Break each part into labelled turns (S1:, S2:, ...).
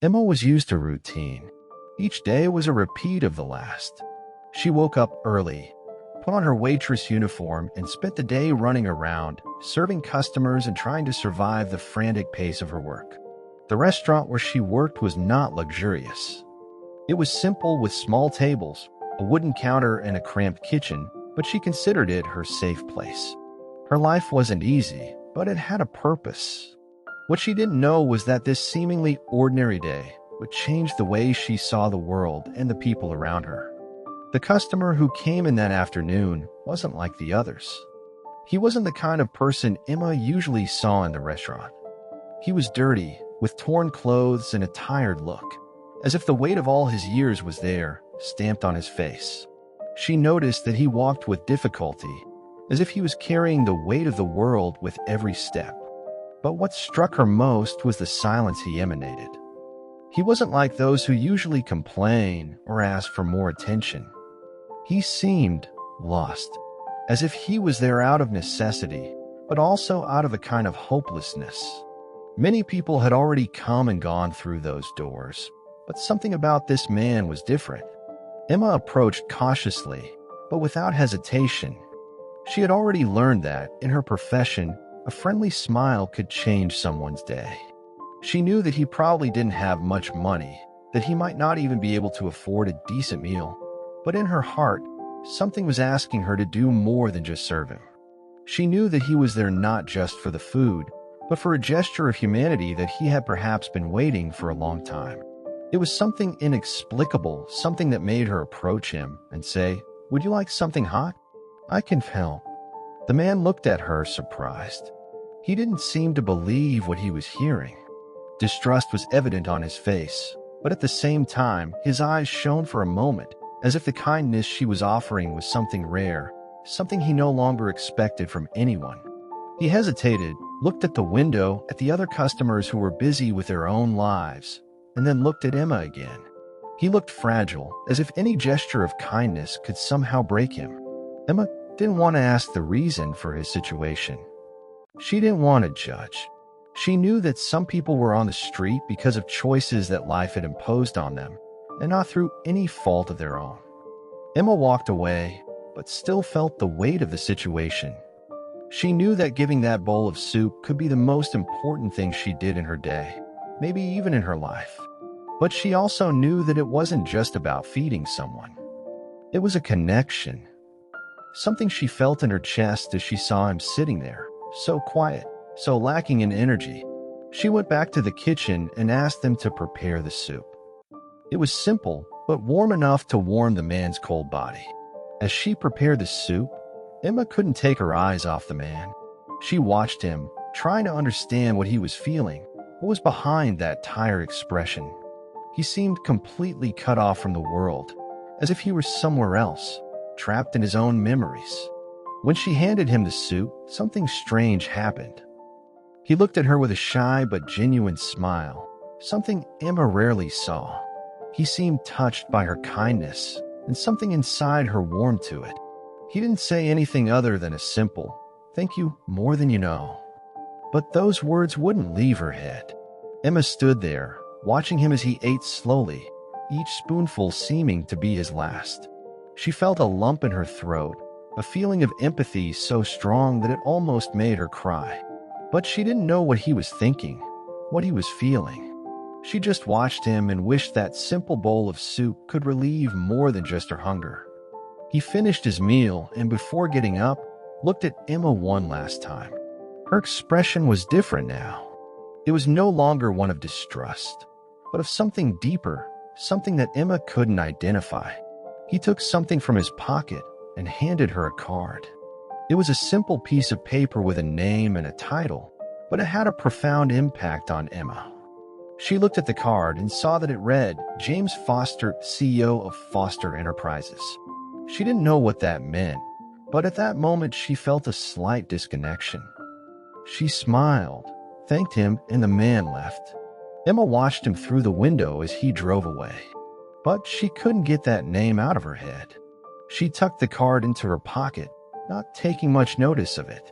S1: Emma was used to routine. Each day was a repeat of the last. She woke up early, put on her waitress uniform, and spent the day running around, serving customers and trying to survive the frantic pace of her work. The restaurant where she worked was not luxurious. It was simple with small tables, a wooden counter, and a cramped kitchen, but she considered it her safe place. Her life wasn't easy, but it had a purpose. What she didn't know was that this seemingly ordinary day would change the way she saw the world and the people around her. The customer who came in that afternoon wasn't like the others. He wasn't the kind of person Emma usually saw in the restaurant. He was dirty, with torn clothes and a tired look, as if the weight of all his years was there, stamped on his face. She noticed that he walked with difficulty, as if he was carrying the weight of the world with every step. But what struck her most was the silence he emanated. He wasn't like those who usually complain or ask for more attention. He seemed lost, as if he was there out of necessity, but also out of a kind of hopelessness. Many people had already come and gone through those doors, but something about this man was different. Emma approached cautiously, but without hesitation. She had already learned that, in her profession, a friendly smile could change someone's day. She knew that he probably didn't have much money, that he might not even be able to afford a decent meal, but in her heart, something was asking her to do more than just serve him. She knew that he was there not just for the food, but for a gesture of humanity that he had perhaps been waiting for a long time. It was something inexplicable, something that made her approach him and say, "Would you like something hot? I can help." The man looked at her, surprised. He didn't seem to believe what he was hearing. Distrust was evident on his face, but at the same time, his eyes shone for a moment, as if the kindness she was offering was something rare, something he no longer expected from anyone. He hesitated, looked at the window, at the other customers who were busy with their own lives, and then looked at Emma again. He looked fragile, as if any gesture of kindness could somehow break him. Emma didn't want to ask the reason for his situation. She didn't want to judge. She knew that some people were on the street because of choices that life had imposed on them, and not through any fault of their own. Emma walked away, but still felt the weight of the situation. She knew that giving that bowl of soup could be the most important thing she did in her day, maybe even in her life. But she also knew that it wasn't just about feeding someone. It was a connection. Something she felt in her chest as she saw him sitting there, so quiet, so lacking in energy. She went back to the kitchen and asked them to prepare the soup. It was simple, but warm enough to warm the man's cold body. As she prepared the soup, Emma couldn't take her eyes off the man. She watched him, trying to understand what he was feeling, what was behind that tired expression. He seemed completely cut off from the world, as if he were somewhere else, trapped in his own memories. When she handed him the soup, something strange happened. He looked at her with a shy but genuine smile, something Emma rarely saw. He seemed touched by her kindness, and something inside her warmed to it. He didn't say anything other than a simple, "Thank you more than you know." But those words wouldn't leave her head. Emma stood there, watching him as he ate slowly, each spoonful seeming to be his last. She felt a lump in her throat, a feeling of empathy so strong that it almost made her cry. But she didn't know what he was thinking, what he was feeling. She just watched him and wished that simple bowl of soup could relieve more than just her hunger. He finished his meal and before getting up, looked at Emma one last time. Her expression was different now. It was no longer one of distrust, but of something deeper, something that Emma couldn't identify. He took something from his pocket and handed her a card. It was a simple piece of paper with a name and a title, but it had a profound impact on Emma. She looked at the card and saw that it read, "James Foster, CEO of Foster Enterprises." She didn't know what that meant, but at that moment she felt a slight disconnection. She smiled, thanked him, and the man left. Emma watched him through the window as he drove away, but she couldn't get that name out of her head. She tucked the card into her pocket, not taking much notice of it.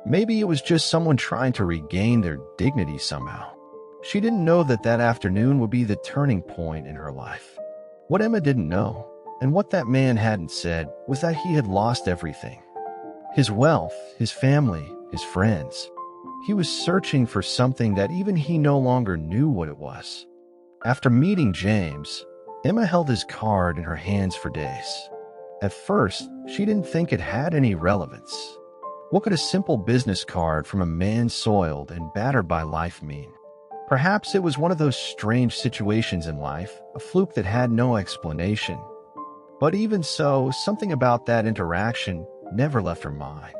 S1: Maybe it was just someone trying to regain their dignity somehow. She didn't know that that afternoon would be the turning point in her life. What Emma didn't know, and what that man hadn't said, was that he had lost everything. His wealth, his family, his friends. He was searching for something that even he no longer knew what it was. After meeting James, Emma held his card in her hands for days. At first, she didn't think it had any relevance. What could a simple business card from a man soiled and battered by life mean? Perhaps it was one of those strange situations in life, a fluke that had no explanation. But even so, something about that interaction never left her mind.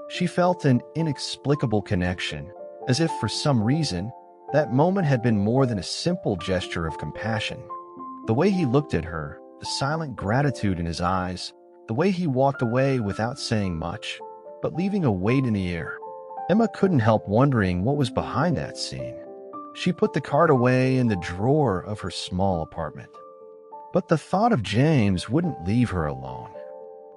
S1: She felt an inexplicable connection, as if for some reason, that moment had been more than a simple gesture of compassion. The way he looked at her, the silent gratitude in his eyes, the way he walked away without saying much, but leaving a weight in the air. Emma couldn't help wondering what was behind that scene. She put the card away in the drawer of her small apartment. But the thought of James wouldn't leave her alone.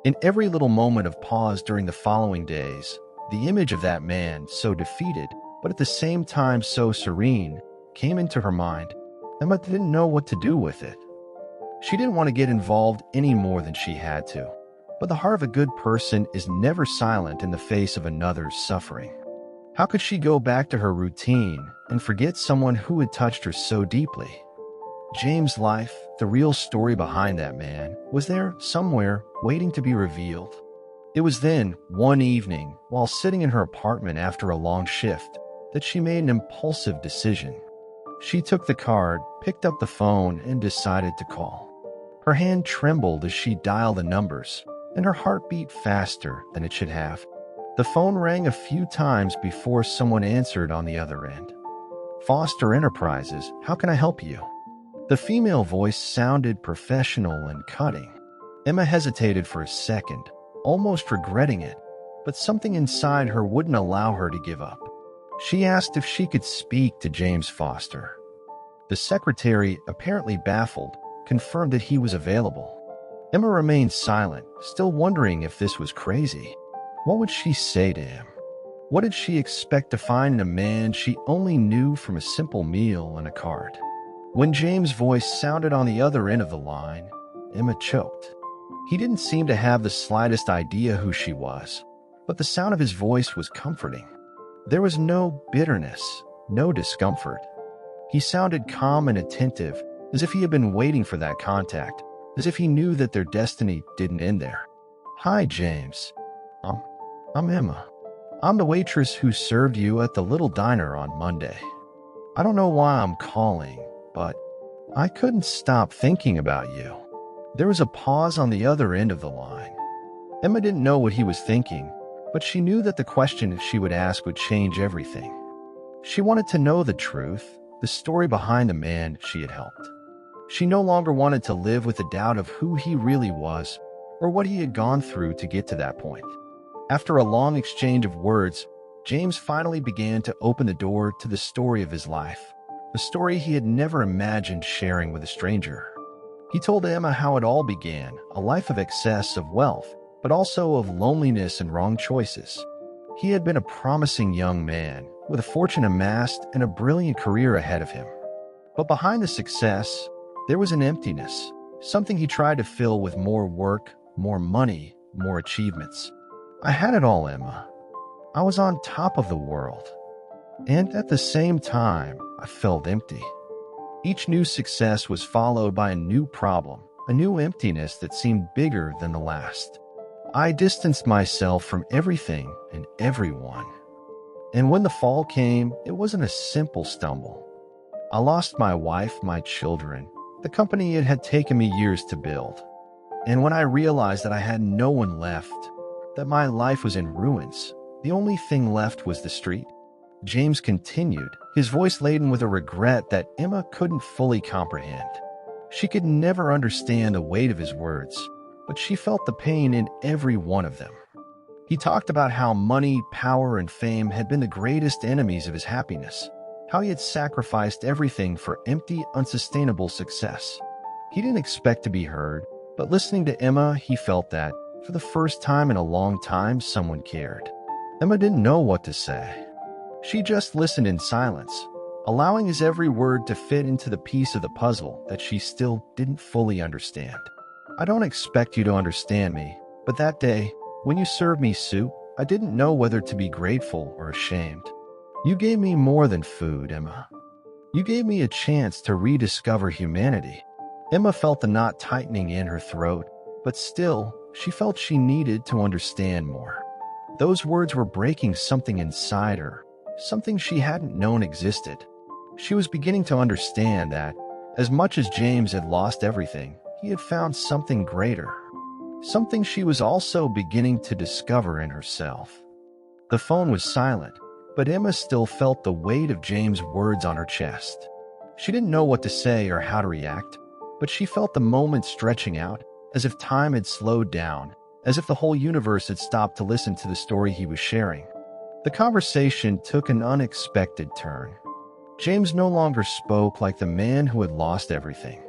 S1: In every little moment of pause during the following days, the image of that man, so defeated, but at the same time so serene, came into her mind. Emma didn't know what to do with it. She didn't want to get involved any more than she had to, but the heart of a good person is never silent in the face of another's suffering. How could she go back to her routine and forget someone who had touched her so deeply? James' life, the real story behind that man, was there somewhere waiting to be revealed. It was then, one evening, while sitting in her apartment after a long shift, that she made an impulsive decision. She took the card, picked up the phone, and decided to call. Her hand trembled as she dialed the numbers, and her heart beat faster than it should have. The phone rang a few times before someone answered on the other end. "Foster Enterprises, how can I help you?" The female voice sounded professional and cutting. Emma hesitated for a second, almost regretting it, but something inside her wouldn't allow her to give up. She asked if she could speak to James Foster. The secretary, apparently baffled, confirmed that he was available. Emma remained silent, still wondering if this was crazy. What would she say to him? What did she expect to find in a man she only knew from a simple meal and a card? When James' voice sounded on the other end of the line, Emma choked. He didn't seem to have the slightest idea who she was, but the sound of his voice was comforting. There was no bitterness, no discomfort. He sounded calm and attentive, as if he had been waiting for that contact, as if he knew that their destiny didn't end there. "Hi, James. I'm Emma. I'm the waitress who served you at the little diner on Monday. I don't know why I'm calling, but I couldn't stop thinking about you." There was a pause on the other end of the line. Emma didn't know what he was thinking, but she knew that the question she would ask would change everything. She wanted to know the truth, the story behind the man she had helped. She no longer wanted to live with the doubt of who he really was or what he had gone through to get to that point. After a long exchange of words, James finally began to open the door to the story of his life, a story he had never imagined sharing with a stranger. He told Emma how it all began, a life of excess of wealth, but also of loneliness and wrong choices. He had been a promising young man, with a fortune amassed and a brilliant career ahead of him. But behind the success, there was an emptiness, something he tried to fill with more work, more money, more achievements. "I had it all, Emma. I was on top of the world. And at the same time, I felt empty." Each new success was followed by a new problem, a new emptiness that seemed bigger than the last. I distanced myself from everything and everyone. And when the fall came, it wasn't a simple stumble. I lost my wife, my children, the company it had taken me years to build. And when I realized that I had no one left, that my life was in ruins, the only thing left was the street. James continued, his voice laden with a regret that Emma couldn't fully comprehend. She could never understand the weight of his words, but she felt the pain in every one of them. He talked about how money, power, and fame had been the greatest enemies of his happiness, how he had sacrificed everything for empty, unsustainable success. He didn't expect to be heard, but listening to Emma, he felt that, for the first time in a long time, someone cared. Emma didn't know what to say. She just listened in silence, allowing his every word to fit into the piece of the puzzle that she still didn't fully understand. "I don't expect you to understand me, but that day, when you served me soup, I didn't know whether to be grateful or ashamed. You gave me more than food, Emma. You gave me a chance to rediscover humanity." Emma felt the knot tightening in her throat, but still, she felt she needed to understand more. Those words were breaking something inside her, something she hadn't known existed. She was beginning to understand that, as much as James had lost everything, he had found something greater. Something she was also beginning to discover in herself. The phone was silent, but Emma still felt the weight of James' words on her chest. She didn't know what to say or how to react, but she felt the moment stretching out, as if time had slowed down, as if the whole universe had stopped to listen to the story he was sharing. The conversation took an unexpected turn. James no longer spoke like the man who had lost everything.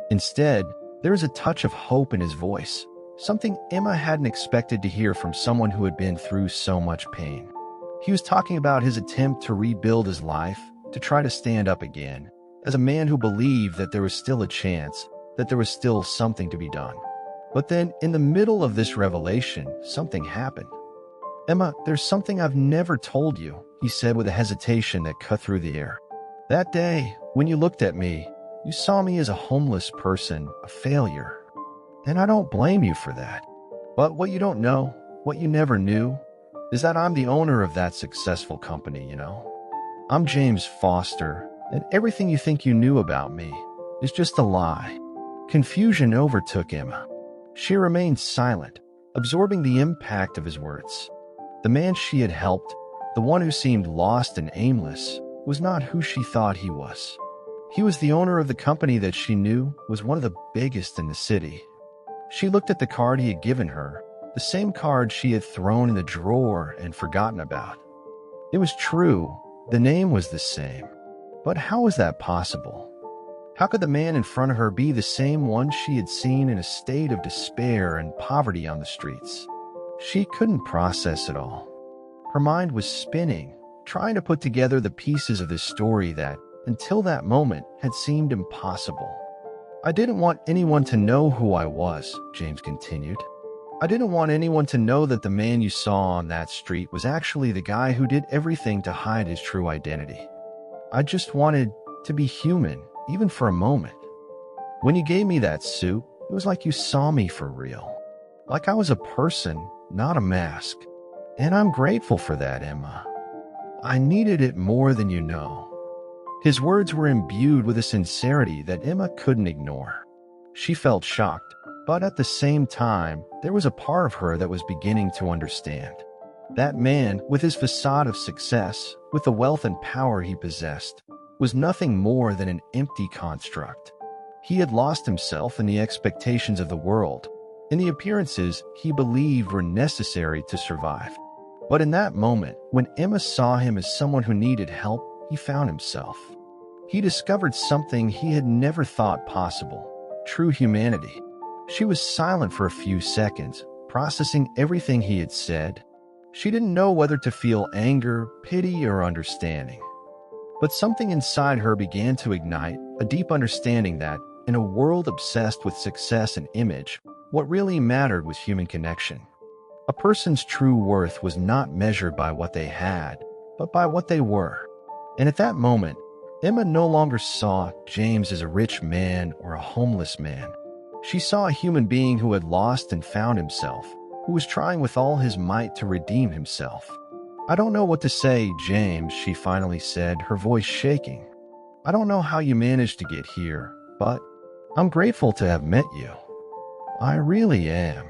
S1: Instead, there was a touch of hope in his voice, something Emma hadn't expected to hear from someone who had been through so much pain. He was talking about his attempt to rebuild his life, to try to stand up again, as a man who believed that there was still a chance, that there was still something to be done. But then, in the middle of this revelation, something happened. "Emma, there's something I've never told you," he said with a hesitation that cut through the air. "That day, when you looked at me, you saw me as a homeless person, a failure. And I don't blame you for that. But what you don't know, what you never knew, is that I'm the owner of that successful company, you know? I'm James Foster, and everything you think you knew about me is just a lie." Confusion overtook Emma. She remained silent, absorbing the impact of his words. The man she had helped, the one who seemed lost and aimless, was not who she thought he was. He was the owner of the company that she knew was one of the biggest in the city. She looked at the card he had given her, the same card she had thrown in the drawer and forgotten about. It was true, the name was the same. But how was that possible? How could the man in front of her be the same one she had seen in a state of despair and poverty on the streets? She couldn't process it all. Her mind was spinning, trying to put together the pieces of this story that, until that moment, had seemed impossible. "I didn't want anyone to know who I was," James continued. "I didn't want anyone to know that the man you saw on that street was actually the guy who did everything to hide his true identity. I just wanted to be human, even for a moment. When you gave me that soup, it was like you saw me for real. Like I was a person, not a mask. And I'm grateful for that, Emma. I needed it more than you know." His words were imbued with a sincerity that Emma couldn't ignore. She felt shocked, but at the same time, there was a part of her that was beginning to understand. That man, with his facade of success, with the wealth and power he possessed, was nothing more than an empty construct. He had lost himself in the expectations of the world, in the appearances he believed were necessary to survive. But in that moment, when Emma saw him as someone who needed help, he found himself. He discovered something he had never thought possible: true humanity. She was silent for a few seconds, processing everything he had said. She didn't know whether to feel anger, pity, or understanding. But something inside her began to ignite, a deep understanding that, in a world obsessed with success and image, what really mattered was human connection. A person's true worth was not measured by what they had, but by what they were. And at that moment, Emma no longer saw James as a rich man or a homeless man. She saw a human being who had lost and found himself, who was trying with all his might to redeem himself. "I don't know what to say, James," she finally said, her voice shaking. "I don't know how you managed to get here, but I'm grateful to have met you. I really am."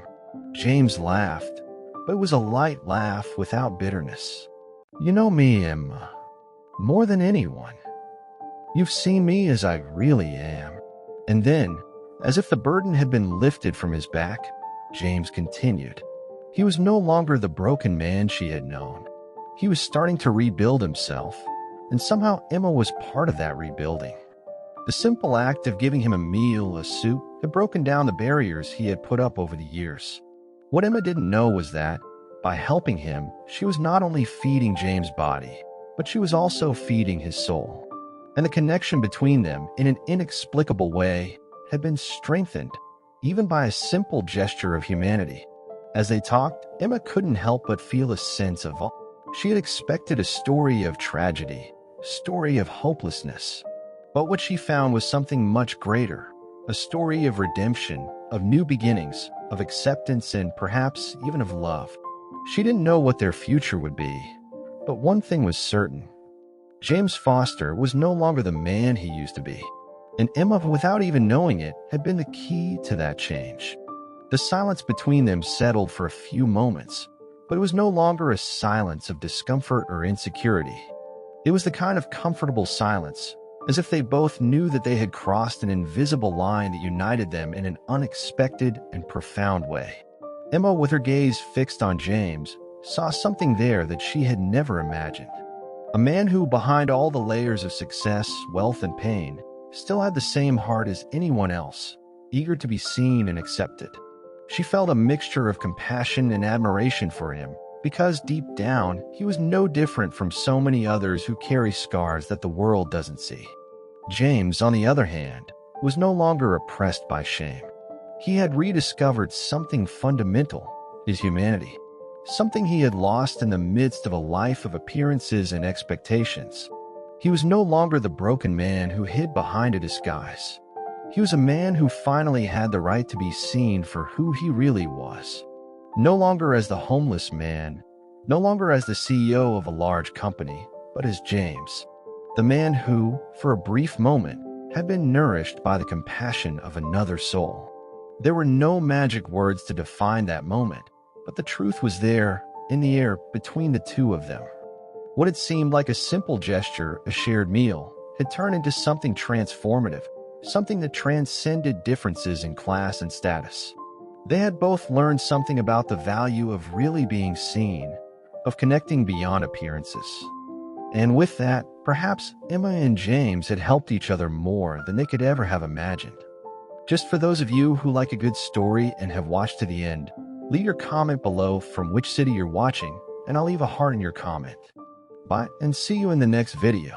S1: James laughed, but it was a light laugh without bitterness. "You know me, Emma, more than anyone. You've seen me as I really am." And then, as if the burden had been lifted from his back, James continued. He was no longer the broken man she had known. He was starting to rebuild himself, and somehow Emma was part of that rebuilding. The simple act of giving him a meal, a soup, had broken down the barriers he had put up over the years. What Emma didn't know was that, by helping him, she was not only feeding James' body, but she was also feeding his soul. and the connection between them, in an inexplicable way, had been strengthened, even by a simple gesture of humanity. As they talked, Emma couldn't help but feel a sense of awe. She had expected a story of tragedy, a story of hopelessness. But what she found was something much greater, a story of redemption, of new beginnings, of acceptance, and perhaps even of love. She didn't know what their future would be, but one thing was certain. James Foster was no longer the man he used to be, and Emma, without even knowing it, had been the key to that change. The silence between them settled for a few moments, but it was no longer a silence of discomfort or insecurity. It was the kind of comfortable silence, as if they both knew that they had crossed an invisible line that united them in an unexpected and profound way. Emma, with her gaze fixed on James, saw something there that she had never imagined. A man who, behind all the layers of success, wealth, and pain, still had the same heart as anyone else, eager to be seen and accepted. She felt a mixture of compassion and admiration for him, because deep down, he was no different from so many others who carry scars that the world doesn't see. James, on the other hand, was no longer oppressed by shame. He had rediscovered something fundamental, his humanity, something he had lost in the midst of a life of appearances and expectations. He was no longer the broken man who hid behind a disguise. He was a man who finally had the right to be seen for who he really was. No longer as the homeless man, no longer as the CEO of a large company, but as James, the man who, for a brief moment, had been nourished by the compassion of another soul. There were no magic words to define that moment, but the truth was there, in the air, between the two of them. What had seemed like a simple gesture, a shared meal, had turned into something transformative, something that transcended differences in class and status. They had both learned something about the value of really being seen, of connecting beyond appearances. And with that, perhaps Emma and James had helped each other more than they could ever have imagined. Just for those of you who like a good story and have watched to the end, leave your comment below from which city you're watching, and I'll leave a heart in your comment. Bye, and see you in the next video.